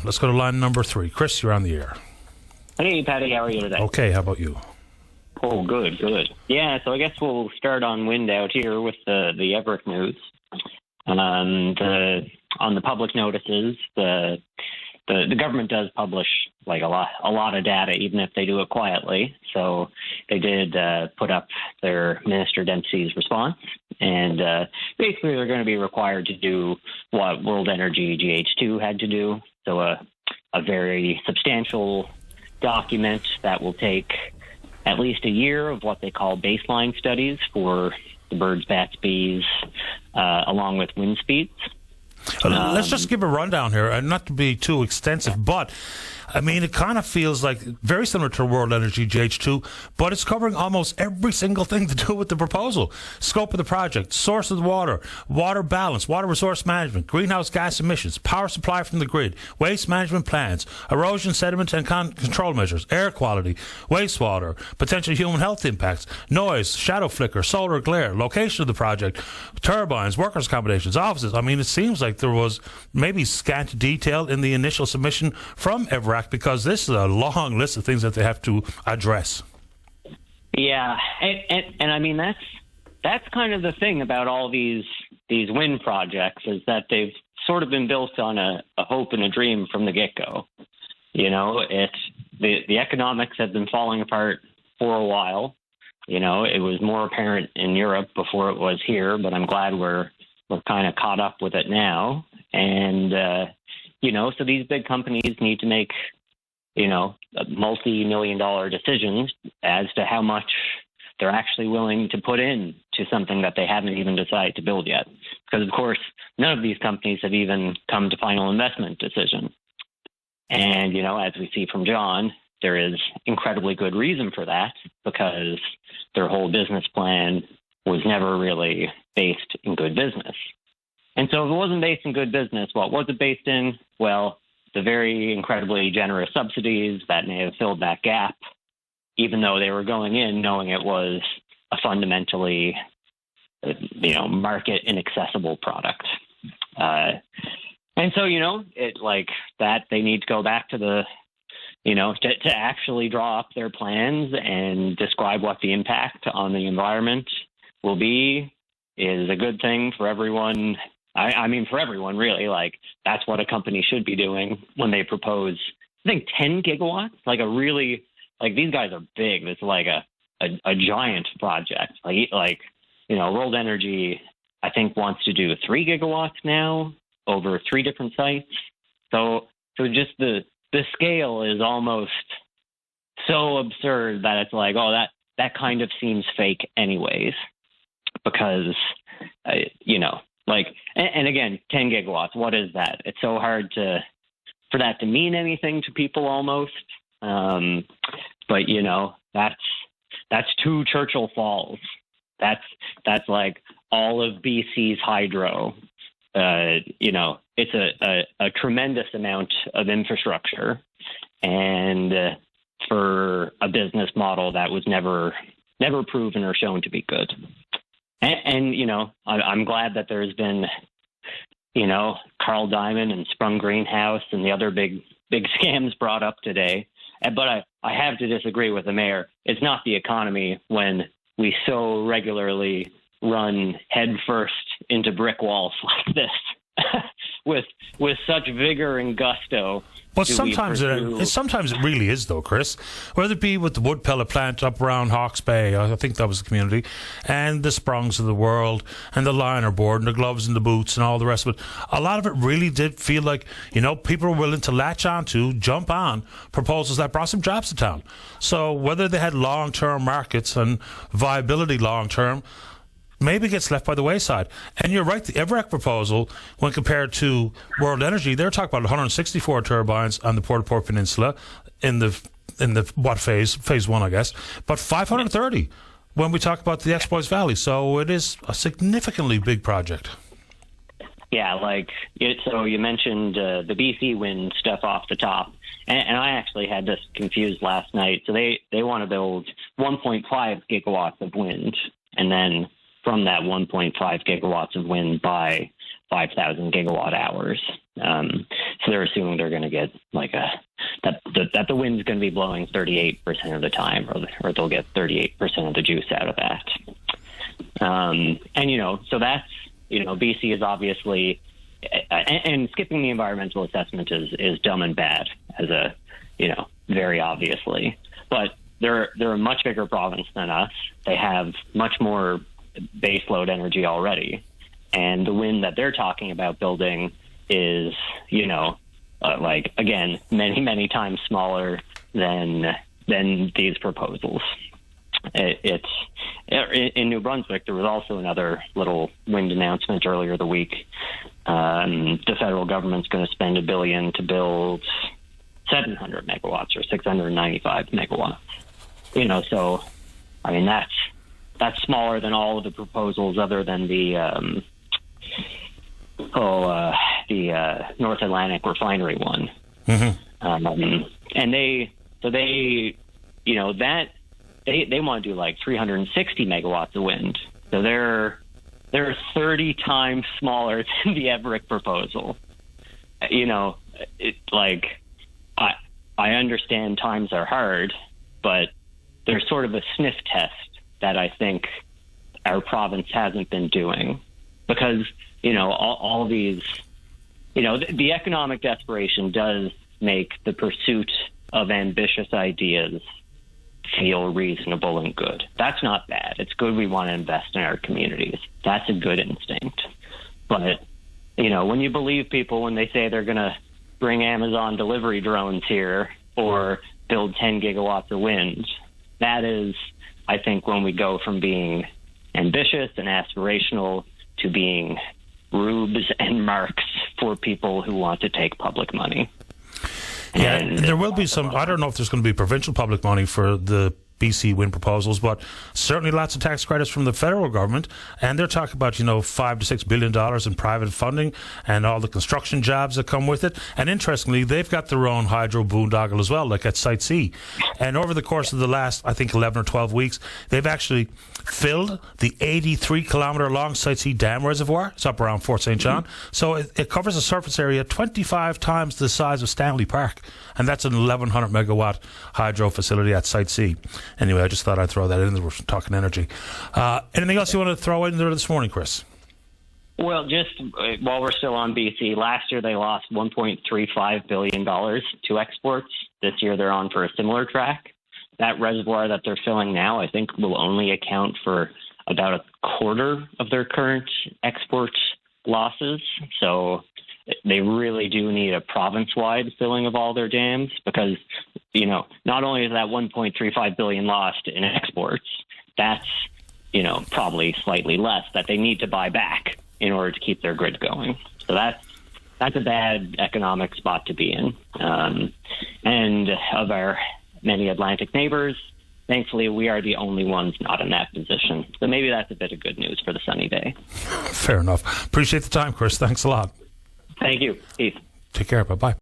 Let's go to line number 3. Chris, you're on the air. Hey, Patty, how are you today? Okay, how about you? Oh, good. Yeah, so I guess we'll start on wind out here with the EVREC news. On the public notices, the government does publish like a lot of data, even if they do it quietly. So they did put up their Minister Dempsey's response, and basically they're going to be required to do what World Energy GH2 had to do. So a very substantial document that will take at least a year of what they call baseline studies for the birds, bats, bees, along with wind speeds. Let's just give a rundown here, and not to be too extensive, but I mean, it kind of feels like very similar to World Energy GH2, but it's covering almost every single thing to do with the proposal. Scope of the project, source of the water, water balance, water resource management, greenhouse gas emissions, power supply from the grid, waste management plans, erosion, sediment and control measures, air quality, wastewater, potential human health impacts, noise, shadow flicker, solar glare, location of the project, turbines, workers' accommodations, offices. I mean, it seems like there was maybe scant detail in the initial submission from EVREC, because this is a long list of things that they have to address. Yeah, and I mean that's kind of the thing about all these wind projects, is that they've sort of been built on a hope and a dream from the get-go. You know, the economics have been falling apart for a while. You know, it was more apparent in Europe before it was here, but I'm glad we're kind of caught up with it now. And so these big companies need to make, multi-million-dollar decisions as to how much they're actually willing to put in to something that they haven't even decided to build yet. Because, of course, none of these companies have even come to final investment decision. And, as we see from John, there is incredibly good reason for that, because their whole business plan was never really based in good business. And so if it wasn't based in good business, what was it based in? Well, the very incredibly generous subsidies that may have filled that gap, even though they were going in knowing it was a fundamentally, market inaccessible product. And so, it like that they need to go back to the, to actually draw up their plans and describe what the impact on the environment will be is a good thing for everyone. I mean, for everyone, really. Like, that's what a company should be doing when they propose, I think, 10 gigawatts. Like, these guys are big. It's like a giant project. World Energy, I think, wants to do 3 gigawatts now over 3 different sites. So just the scale is almost so absurd that it's like, oh, that kind of seems fake anyways, because, and again, 10 gigawatts, what is that? It's so hard for that to mean anything to people almost. But, that's 2 Churchill Falls. That's like all of BC's hydro. It's a tremendous amount of infrastructure, and for a business model that was never proven or shown to be good. And I'm glad that there's been, Carl Diamond and Sprung Greenhouse and the other big scams brought up today. But I have to disagree with the mayor. It's not the economy when we so regularly run headfirst into brick walls like this with such vigor and gusto. But sometimes it really is, though, Chris. Whether it be with the wood pellet plant up around Hawke's Bay, I think that was the community, and the Sprungs of the world, and the liner board, and the gloves and the boots, and all the rest of it. A lot of it really did feel like, people were willing to latch onto, jump on proposals that brought some jobs to town. So whether they had long-term markets and viability long-term, maybe gets left by the wayside. And you're right, the EVREC proposal, when compared to World Energy, they're talking about 164 turbines on the Port-au-Port Peninsula in the what phase 1, I guess, but 530 when we talk about the Exploits Valley. So it is a significantly big project. Yeah, so you mentioned the BC wind stuff off the top, and I actually had this confused last night. So they want to build 1.5 gigawatts of wind, and then from that 1.5 gigawatts of wind buy 5,000 gigawatt hours. So they're assuming they're going to get like that the wind's going to be blowing 38% of the time, or they'll get 38% of the juice out of that. And so that's BC is obviously, and skipping the environmental assessment is dumb and bad as very obviously, but they're a much bigger province than us. They have much more baseload energy already. And the wind that they're talking about building is, again, many, many times smaller than these proposals. It's in New Brunswick. There was also another little wind announcement earlier the week. The federal government's going to spend $1 billion to build 700 megawatts or 695 megawatts. So I mean that's smaller than all of the proposals other than the North Atlantic refinery one. Mm-hmm. And they want to do like 360 megawatts of wind. So they're 30 times smaller than the EVREC proposal. I understand times are hard, but there's sort of a sniff test that I think our province hasn't been doing, because all these, the economic desperation does make the pursuit of ambitious ideas feel reasonable and good. That's not bad. It's good. We want to invest in our communities. That's a good instinct. But when you believe people when they say they're going to bring Amazon delivery drones here or build 10 gigawatts of wind, that is, I think, when we go from being ambitious and aspirational to being rubes and marks for people who want to take public money. Yeah, and there will be some, I don't know if there's going to be provincial public money for the BC wind proposals, but certainly lots of tax credits from the federal government, and they're talking about $5 to $6 billion in private funding and all the construction jobs that come with it. And interestingly, they've got their own hydro boondoggle as well, like at Site C. And over the course of the last, I think, 11 or 12 weeks, they've actually filled the 83-kilometre long Site C dam reservoir. It's up around Fort St. John. So it covers a surface area 25 times the size of Stanley Park, and that's an 1,100 megawatt hydro facility at Site C. Anyway, I just thought I'd throw that in. We're talking energy. Anything else you want to throw in there this morning, Chris? Well, just while we're still on BC, last year they lost $1.35 billion to exports. This year they're on for a similar track. That reservoir that they're filling now, I think, will only account for about a quarter of their current export losses. So they really do need a province-wide filling of all their dams, because, not only is that $1.35 billion lost in exports, that's, probably slightly less that they need to buy back in order to keep their grid going. So that's a bad economic spot to be in. And of our many Atlantic neighbors, thankfully, we are the only ones not in that position. So maybe that's a bit of good news for the sunny day. Fair enough. Appreciate the time, Chris. Thanks a lot. Thank you. Peace. Take care. Bye-bye.